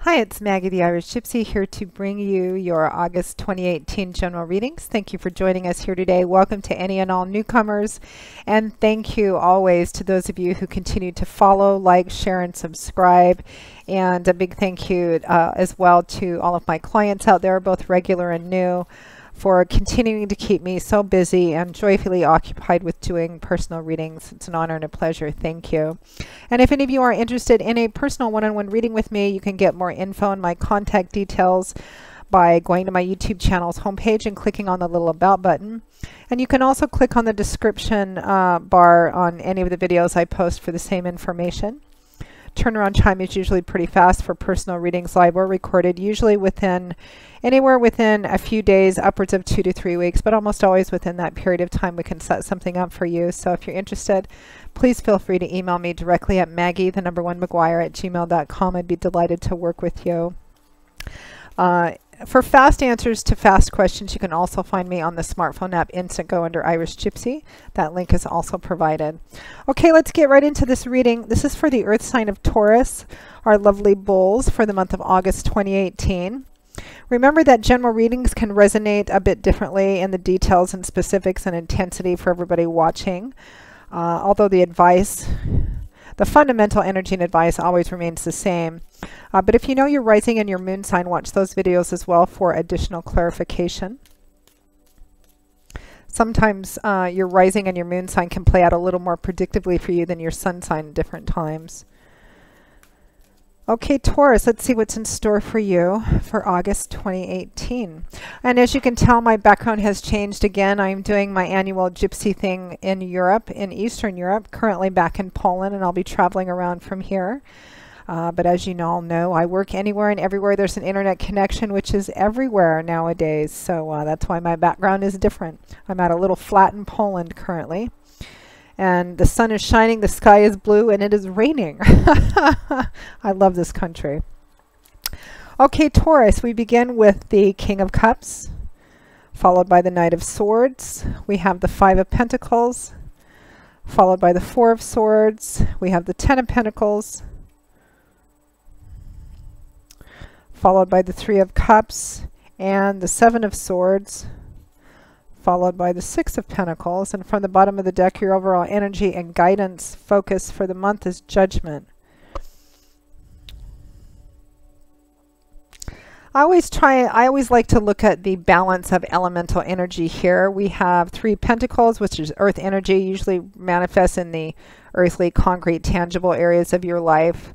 Hi, it's Maggie the Irish Gypsy here to bring you your August 2018 general readings. Thank you for joining us here today. Welcome to any and all newcomers, and thank you always to those of you who continue to follow, like, share, and subscribe. And a big thank you as well to all of my clients out there, both regular and new, for continuing to keep me so busy and joyfully occupied with doing personal readings. It's an honor and a pleasure. Thank you. And if any of you are interested in a personal one-on-one reading with me, you can get more info and my contact details by going to my YouTube channel's homepage and clicking on the little About button. And you can also click on the description bar on any of the videos I post for the same information. Turnaround time is usually pretty fast for personal readings, live or recorded, usually anywhere within a few days, upwards of 2 to 3 weeks, but almost always within that period of time we can set something up for you. So if you're interested, please feel free to email me directly at maggie1mcguire@gmail.com. I'd be delighted to work with you. For fast answers to fast questions, you can also find me on the smartphone app Instantgo under Irish Gypsy. That link is also provided. Okay, let's get right into this reading. This is for the Earth sign of Taurus, our lovely bulls, for the month of August 2018. Remember that general readings can resonate a bit differently in the details and specifics and intensity for everybody watching. Although the fundamental energy and advice always remains the same. But if you know your rising and your moon sign, watch those videos as well for additional clarification. Sometimes your rising and your moon sign can play out a little more predictably for you than your sun sign at different times. Okay, Taurus, let's see what's in store for you for August 2018. And as you can tell, my background has changed again. I'm doing my annual gypsy thing in Europe, in Eastern Europe, currently back in Poland, and I'll be traveling around from here. But as you all know, I work anywhere and everywhere there's an internet connection, which is everywhere nowadays. So that's why my background is different. I'm at a little flat in Poland currently. And the sun is shining, the sky is blue, and it is raining. I love this country. Okay, Taurus, we begin with the King of Cups, followed by the Knight of Swords. We have the Five of Pentacles, followed by the Four of Swords. We have the Ten of Pentacles, followed by the Three of Cups, and the Seven of Swords, followed by the Six of Pentacles. And from the bottom of the deck, your overall energy and guidance focus for the month is Judgment. I always like to look at the balance of elemental energy here. We have Three Pentacles, which is earth energy, usually manifests in the earthly, concrete, tangible areas of your life.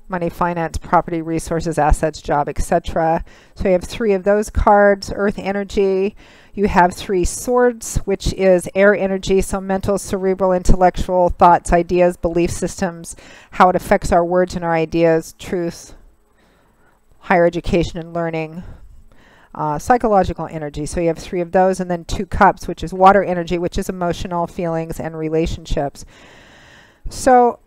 Money, finance, property, resources, assets, job, etc. So you have three of those cards, earth energy. You have Three Swords, which is air energy, so mental, cerebral, intellectual thoughts, ideas, belief systems, how it affects our words and our ideas, truth, higher education and learning, psychological energy. So you have three of those, and then Two Cups, which is water energy, which is emotional feelings and relationships. So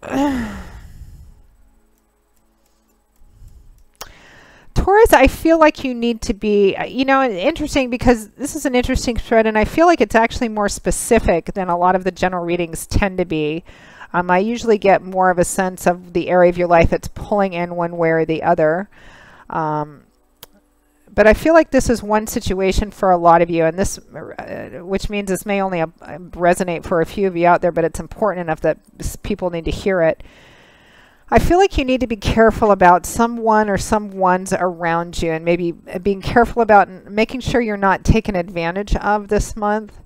Taurus, I feel like you need to be, interesting, because this is an interesting thread, and I feel like it's actually more specific than a lot of the general readings tend to be. I usually get more of a sense of the area of your life that's pulling in one way or the other. But I feel like this is one situation for a lot of you, and this, which means this may only resonate for a few of you out there, but it's important enough that people need to hear it. I feel like you need to be careful about someone or some ones around you, and maybe being careful about making sure you're not taken advantage of this month.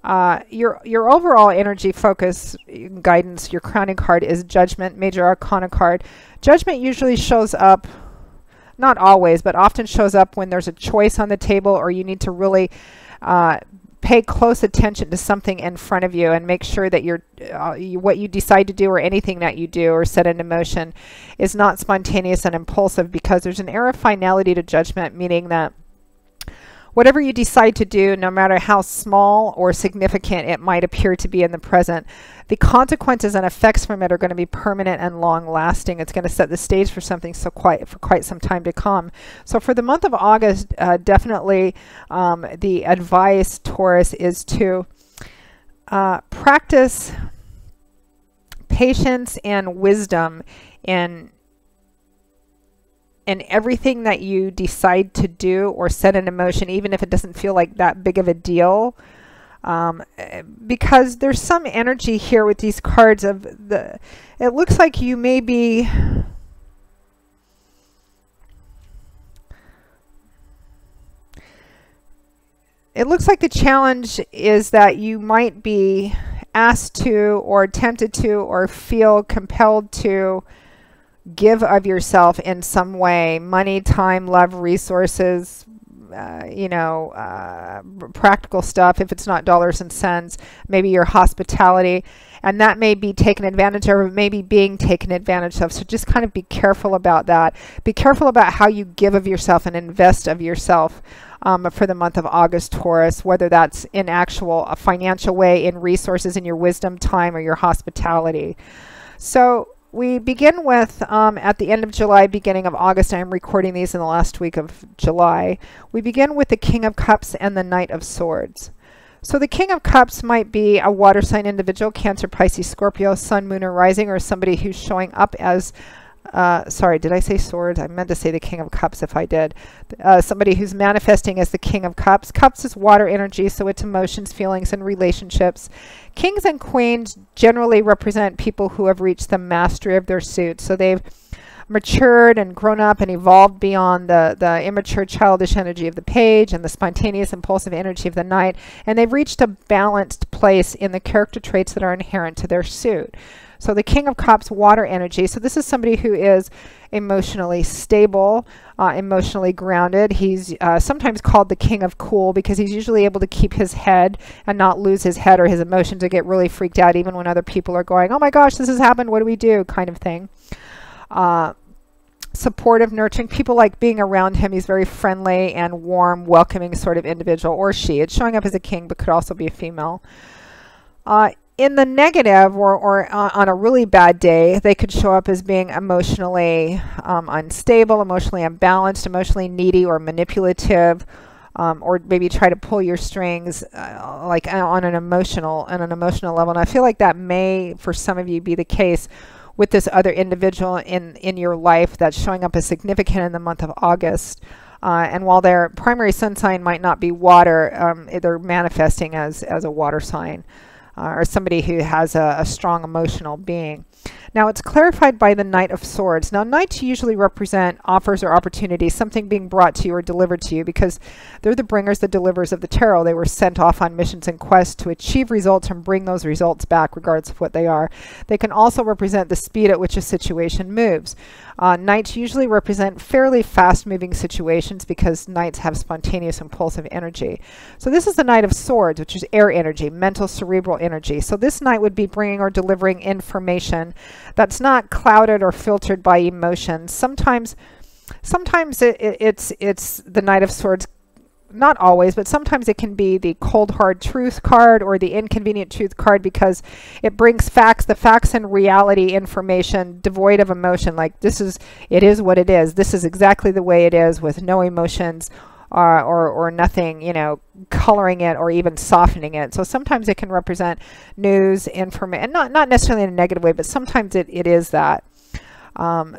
Your overall energy focus, guidance, your crowning card is Judgment, Major Arcana card. Judgment usually shows up, not always, but often shows up when there's a choice on the table, or you need to really pay close attention to something in front of you and make sure that what you decide to do, or anything that you do or set into motion, is not spontaneous and impulsive, because there's an air of finality to Judgment, meaning that whatever you decide to do, no matter how small or significant it might appear to be in the present, the consequences and effects from it are going to be permanent and long lasting. It's going to set the stage for something for quite some time to come. So for the month of August, definitely the advice, Taurus, is to practice patience and wisdom in in everything that you decide to do or set in motion, even if it doesn't feel like that big of a deal. Because there's some energy here with these cards of it looks like you may be it looks like the challenge is that you might be asked to or tempted to or feel compelled to give of yourself in some way: money, time, love, resources, practical stuff. If it's not dollars and cents, maybe your hospitality, and that may be taken advantage of, or maybe being taken advantage of. So just kind of be careful about that. Be careful about how you give of yourself and invest of yourself for the month of August, Taurus, whether that's in a financial way, in resources, in your wisdom, time, or your hospitality. So we begin with, at the end of July, beginning of August. I'm recording these in the last week of July. We begin with the King of Cups and the Knight of Swords. So the King of Cups might be a water sign individual: Cancer, Pisces, Scorpio, Sun, Moon, or Rising, or somebody who's showing up as, sorry, did I say swords? I meant to say the King of Cups if I did. Somebody who's manifesting as the King of Cups. Cups is water energy, so it's emotions, feelings, and relationships. Kings and queens generally represent people who have reached the mastery of their suit. So they've matured and grown up and evolved beyond the immature, childish energy of the page and the spontaneous, impulsive energy of the knight. And they've reached a balanced place in the character traits that are inherent to their suit. So the King of Cups, water energy. So this is somebody who is emotionally stable, emotionally grounded. He's sometimes called the King of Cool because he's usually able to keep his head and not lose his head or his emotions or get really freaked out even when other people are going, "Oh my gosh, this has happened, what do we do?" kind of thing. Supportive, nurturing. People like being around him. He's very friendly and warm, welcoming sort of individual, or she. It's showing up as a king, but could also be a female. In the negative, or on a really bad day, they could show up as being emotionally unstable, emotionally unbalanced, emotionally needy or manipulative, or maybe try to pull your strings like on an emotional level. And I feel like that may, for some of you, be the case with this other individual in your life that's showing up as significant in the month of August. And while their primary sun sign might not be water, they're manifesting as a water sign. Or somebody who has a strong emotional being. Now it's clarified by the Knight of Swords. Now knights usually represent offers or opportunities, something being brought to you or delivered to you, because they're the bringers, the deliverers of the tarot. They were sent off on missions and quests to achieve results and bring those results back regardless of what they are. They can also represent the speed at which a situation moves. Knights usually represent fairly fast-moving situations because knights have spontaneous, impulsive energy. So this is the Knight of Swords, which is air energy, mental, cerebral energy. So this knight would be bringing or delivering information that's not clouded or filtered by emotions. Sometimes it's the Knight of Swords. Not always, but sometimes it can be the cold hard truth card or the inconvenient truth card, because it brings facts, the facts and reality information devoid of emotion. Like it is what it is. This is exactly the way it is, with no emotions or nothing, coloring it or even softening it. So sometimes it can represent news, information, not necessarily in a negative way, but sometimes it is that.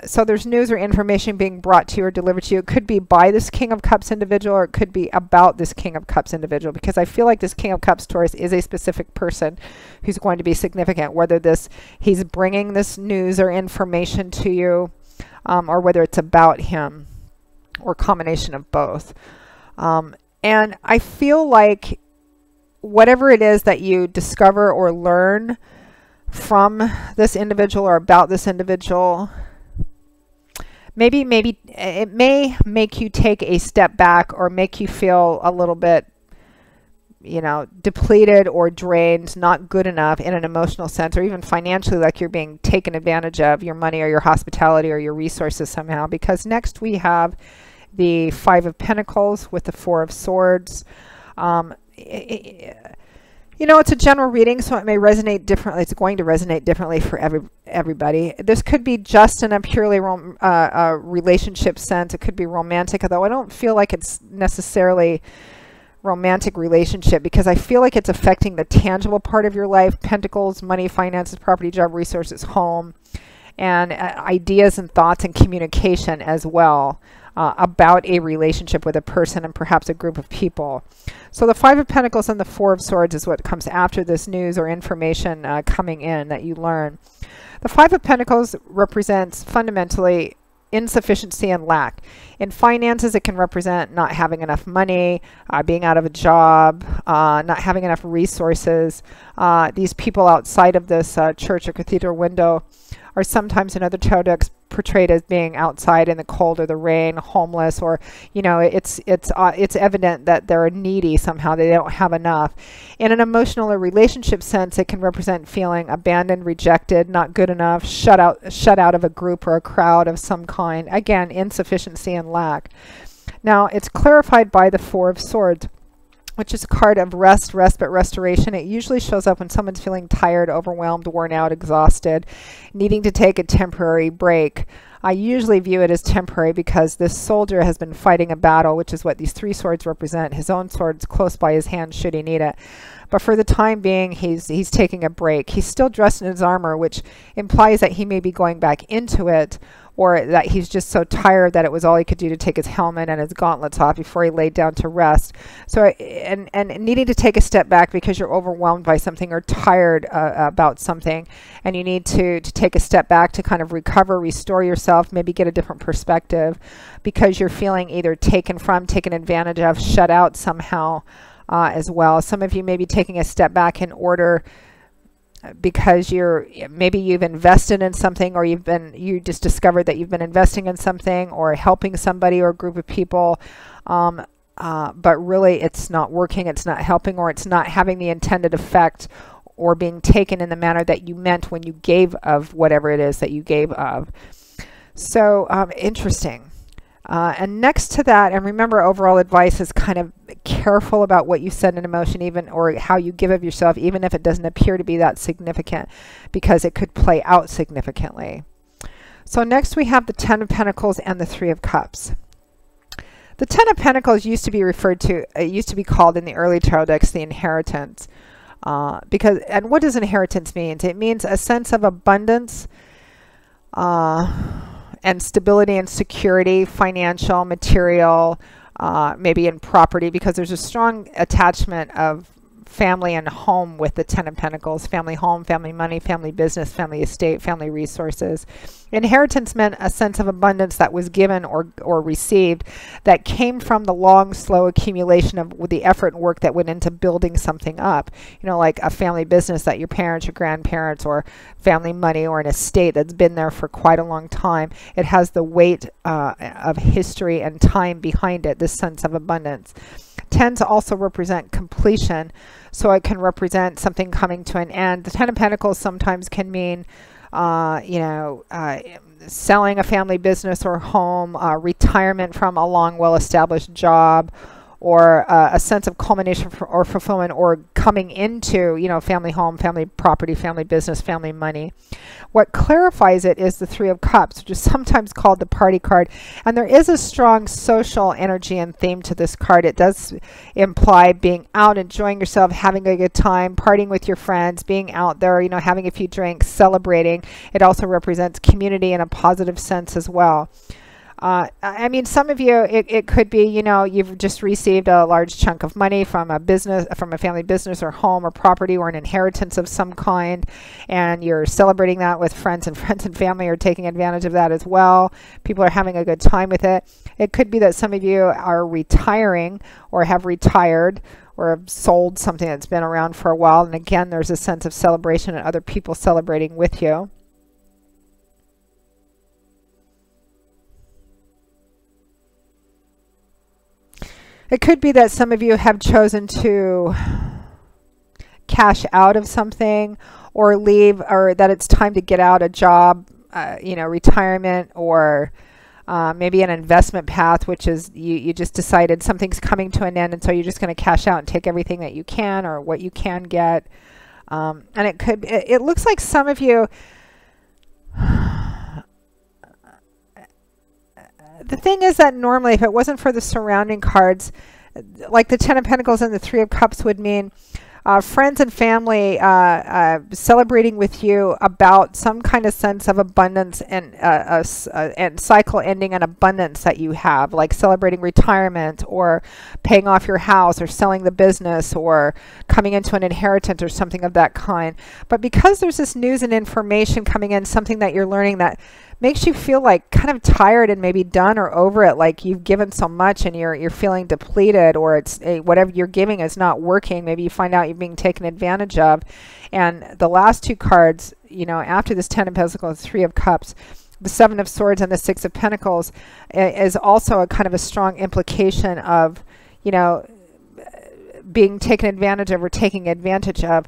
So there's news or information being brought to you or delivered to you. It could be by this King of Cups individual, or it could be about this King of Cups individual, because I feel like this King of Cups, Taurus, is a specific person who's going to be significant, whether he's bringing this news or information to you, or whether it's about him, or combination of both. And I feel like whatever it is that you discover or learn from this individual or about this individual, maybe it may make you take a step back or make you feel a little bit, depleted or drained, not good enough in an emotional sense, or even financially, like you're being taken advantage of, your money or your hospitality or your resources somehow. Because next we have the Five of Pentacles with the Four of Swords. It's a general reading, so it may resonate differently. It's going to resonate differently for everybody. This could be just in a purely relationship sense. It could be romantic, although I don't feel like it's necessarily romantic relationship, because I feel like it's affecting the tangible part of your life: pentacles, money, finances, property, job, resources, home. and ideas and thoughts and communication as well about a relationship with a person and perhaps a group of people. So the Five of Pentacles and the Four of Swords is what comes after this news or information coming in that you learn. The Five of Pentacles represents fundamentally insufficiency and lack. In finances, it can represent not having enough money, being out of a job, not having enough resources. These people outside of this church or cathedral window are sometimes in other tarot decks portrayed as being outside in the cold or the rain, homeless, or it's evident that they're needy somehow. They don't have enough. In an emotional or relationship sense, it can represent feeling abandoned, rejected, not good enough, shut out of a group or a crowd of some kind. Again, insufficiency and lack. Now, it's clarified by the Four of Swords, which is a card of rest, respite, restoration. It usually shows up when someone's feeling tired, overwhelmed, worn out, exhausted, needing to take a temporary break. I usually view it as temporary because this soldier has been fighting a battle, which is what these three swords represent. His own sword's close by his hand should he need it. But for the time being, he's taking a break. He's still dressed in his armor, which implies that he may be going back into it, or that he's just so tired that it was all he could do to take his helmet and his gauntlets off before he laid down to rest. So, and needing to take a step back because you're overwhelmed by something or tired about something, and you need to take a step back to kind of recover, restore yourself, maybe get a different perspective, because you're feeling either taken advantage of, shut out somehow as well. Some of you may be taking a step back in order because maybe you've invested in something, or you just discovered that you've been investing in something or helping somebody or a group of people, but really it's not working, it's not helping, or it's not having the intended effect or being taken in the manner that you meant when you gave of whatever it is that you gave of. So interesting. And next to that, and remember, overall advice is kind of careful about what you send in emotion, even, or how you give of yourself, even if it doesn't appear to be that significant, because it could play out significantly. So next we have the Ten of Pentacles and the Three of Cups. The Ten of Pentacles used to be called in the early tarot decks the inheritance. And what does inheritance mean? It means a sense of abundance, and stability and security, financial, material, maybe in property, because there's a strong attachment of family and home with the Ten of Pentacles. Family home, family money, family business, family estate, family resources. Inheritance meant a sense of abundance that was given or received, that came from the long, slow accumulation of the effort and work that went into building something up. Like a family business that your parents, your grandparents, or family money, or an estate that's been there for quite a long time. It has the weight of history and time behind it, this sense of abundance. Tens also represent completion, so it can represent something coming to an end. The Ten of Pentacles sometimes can mean, selling a family business or home, retirement from a long, well-established job, or a sense of culmination or fulfillment, or coming into, family home, family property, family business, family money. What clarifies it is the Three of Cups, which is sometimes called the party card. And there is a strong social energy and theme to this card. It does imply being out, enjoying yourself, having a good time, partying with your friends, being out there, having a few drinks, celebrating. It also represents community in a positive sense as well. I mean, some of you, it could be, you've just received a large chunk of money from a business, from a family business or home or property, or an inheritance of some kind, and you're celebrating that with friends and family are taking advantage of that as well. People are having a good time with it. It could be that some of you are retiring or have retired or have sold something that's been around for a while. And again, there's a sense of celebration and other people celebrating with you. It could be that some of you have chosen to cash out of something, or leave, or that it's time to get out a job, retirement, or maybe an investment path, which is you just decided something's coming to an end, and so you're just going to cash out and take everything that you can, or what you can get. And it looks like some of you, the thing is that normally, if it wasn't for the surrounding cards, like the Ten of Pentacles and the Three of Cups would mean friends and family celebrating with you about some kind of sense of abundance and cycle ending and abundance that you have, like celebrating retirement or paying off your house or selling the business or coming into an inheritance or something of that kind. But because there's this news and information coming in, something that you're learning that makes you feel like kind of tired and maybe done or over it, like you've given so much and you're feeling depleted, or it's whatever you're giving is not working. Maybe you find out you're being taken advantage of. And the last two cards, you know, after this Ten of Pentacles, Three of Cups, the Seven of Swords and the Six of Pentacles is also a kind of a strong implication of, you know, being taken advantage of or taking advantage of.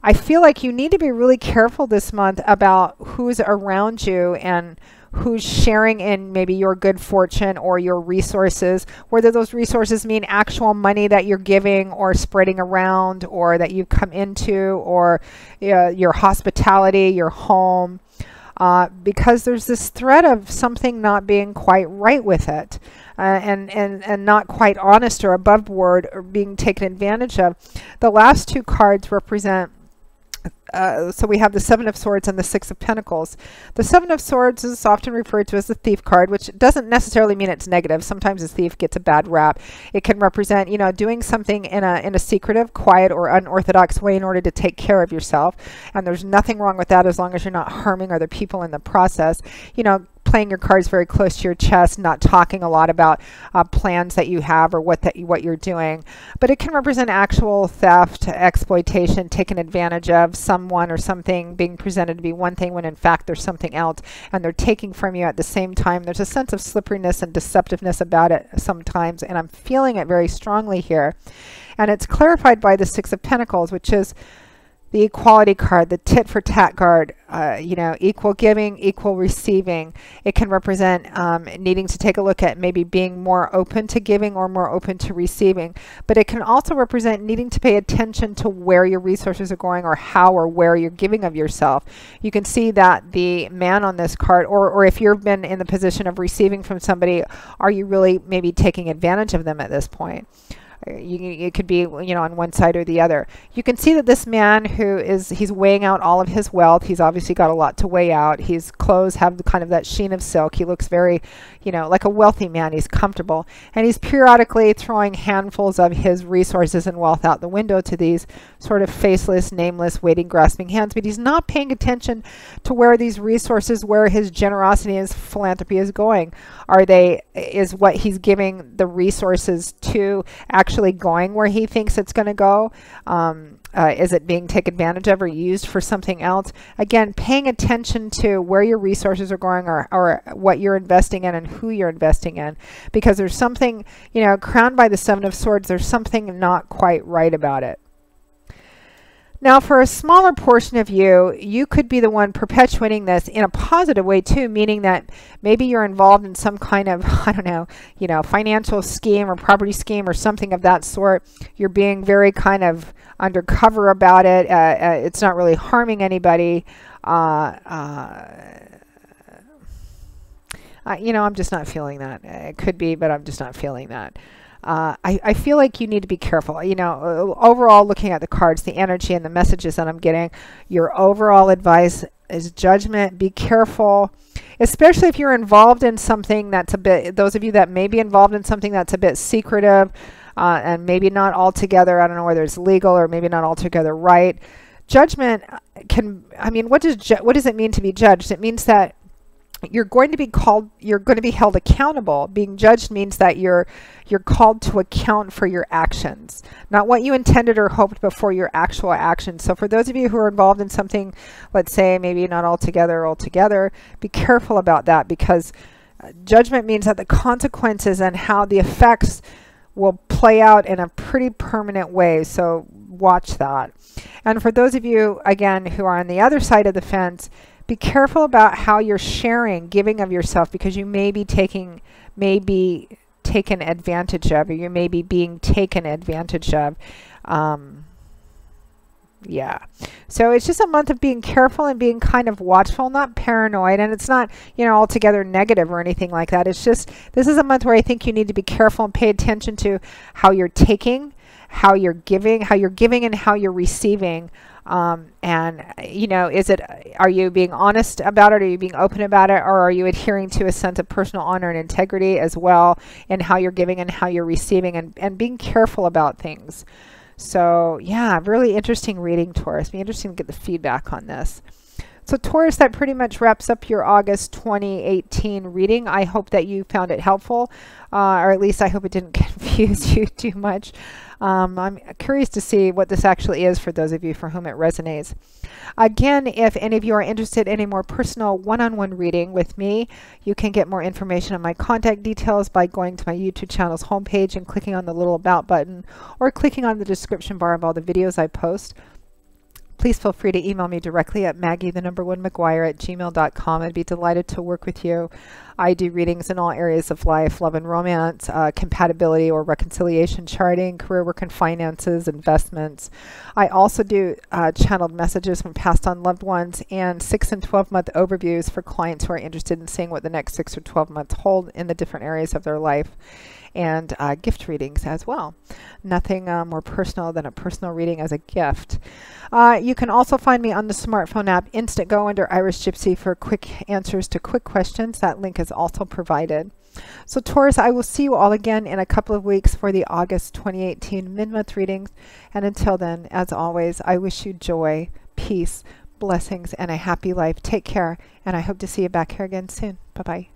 I feel like you need to be really careful this month about who's around you and who's sharing in maybe your good fortune or your resources, whether those resources mean actual money that you're giving or spreading around or that you've come into, or your hospitality, your home, because there's this threat of something not being quite right with it. And not quite honest or above board or being taken advantage of. The last two cards represent so we have the Seven of Swords and the Six of Pentacles. The Seven of Swords is often referred to as the thief card, which doesn't necessarily mean it's negative. Sometimes a thief gets a bad rap. It can represent, you know, doing something in a secretive, quiet, or unorthodox way in order to take care of yourself. And there's nothing wrong with that as long as you're not harming other people in the process. You know, playing your cards very close to your chest, not talking a lot about plans that you have or what you're doing. But it can represent actual theft, exploitation, taken advantage of, someone or something being presented to be one thing when in fact there's something else, and they're taking from you at the same time. There's a sense of slipperiness and deceptiveness about it sometimes, and I'm feeling it very strongly here. And it's clarified by the Six of Pentacles, which is the equality card, the tit for tat card, you know, equal giving, equal receiving. It can represent needing to take a look at maybe being more open to giving or more open to receiving. But it can also represent needing to pay attention to where your resources are going or how or where you're giving of yourself. You can see that the man on this card, or if you've been in the position of receiving from somebody, are you really maybe taking advantage of them at this point? It could be, you know, on one side or the other. You can see that this man he's weighing out all of his wealth. He's obviously got a lot to weigh out. His clothes have kind of that sheen of silk. He looks very, you know, like a wealthy man. He's comfortable. And he's periodically throwing handfuls of his resources and wealth out the window to these sort of faceless, nameless, waiting, grasping hands. But he's not paying attention to where these resources, where his generosity and his philanthropy is going. Is what he's giving the resources to actually going where he thinks it's going to go? Is it being taken advantage of or used for something else? Again, paying attention to where your resources are going, or what you're investing in and who you're investing in, because there's something, you know, crowned by the Seven of Swords, there's something not quite right about it. Now, for a smaller portion of you, you could be the one perpetuating this in a positive way too, meaning that maybe you're involved in some kind of, I don't know, you know, financial scheme or property scheme or something of that sort. You're being very kind of undercover about it. It's not really harming anybody. You know, I'm just not feeling that. It could be, but I'm just not feeling that. I feel like you need to be careful. You know, overall, looking at the cards, the energy and the messages that I'm getting, your overall advice is judgment. Be careful, especially if you're involved in something that's a bit, those of you that may be involved in something that's a bit secretive and maybe not altogether, I don't know whether it's legal or maybe not altogether right. Judgment can, I mean, what does it mean to be judged? It means that you're going to be called, you're going to be held accountable. Being judged means that you're called to account for your actions, not what you intended or hoped before your actual actions. So for those of you who are involved in something, let's say maybe not altogether, be careful about that, because judgment means that the consequences and how the effects will play out in a pretty permanent way. So watch that. And for those of you, again, who are on the other side of the fence, be careful about how you're sharing, giving of yourself, because you may be taken advantage of, or you may be being taken advantage of. Yeah. So it's just a month of being careful and being kind of watchful, not paranoid. And it's not, you know, altogether negative or anything like that. It's just, this is a month where I think you need to be careful and pay attention to how you're taking, how you're giving and how you're receiving. And you know, are you being honest about it? Are you being open about it? Or are you adhering to a sense of personal honor and integrity as well in how you're giving and how you're receiving, and being careful about things? So yeah, really interesting reading, Taurus. Be interesting to get the feedback on this. So Taurus, that pretty much wraps up your August 2018 reading. I hope that you found it helpful, or at least I hope it didn't confuse you too much. I'm curious to see what this actually is for those of you for whom it resonates. Again, if any of you are interested in a more personal one-on-one reading with me, you can get more information on my contact details by going to my YouTube channel's homepage and clicking on the little About button, or clicking on the description bar of all the videos I post. Please feel free to email me directly at maggie1mcguire@gmail.com. I'd be delighted to work with you. I do readings in all areas of life: love and romance, compatibility or reconciliation charting, career, work and finances, investments. I also do channeled messages from passed on loved ones, and 6 and 12-month overviews for clients who are interested in seeing what the next 6 or 12 months hold in the different areas of their life, and gift readings as well. Nothing more personal than a personal reading as a gift. You can also find me on the smartphone app Instantgo under Irish Gypsy for quick answers to quick questions. That link is also provided. So Taurus, I will see you all again in a couple of weeks for the August 2018 mid-month readings. And until then, as always, I wish you joy, peace, blessings, and a happy life. Take care, and I hope to see you back here again soon. Bye-bye.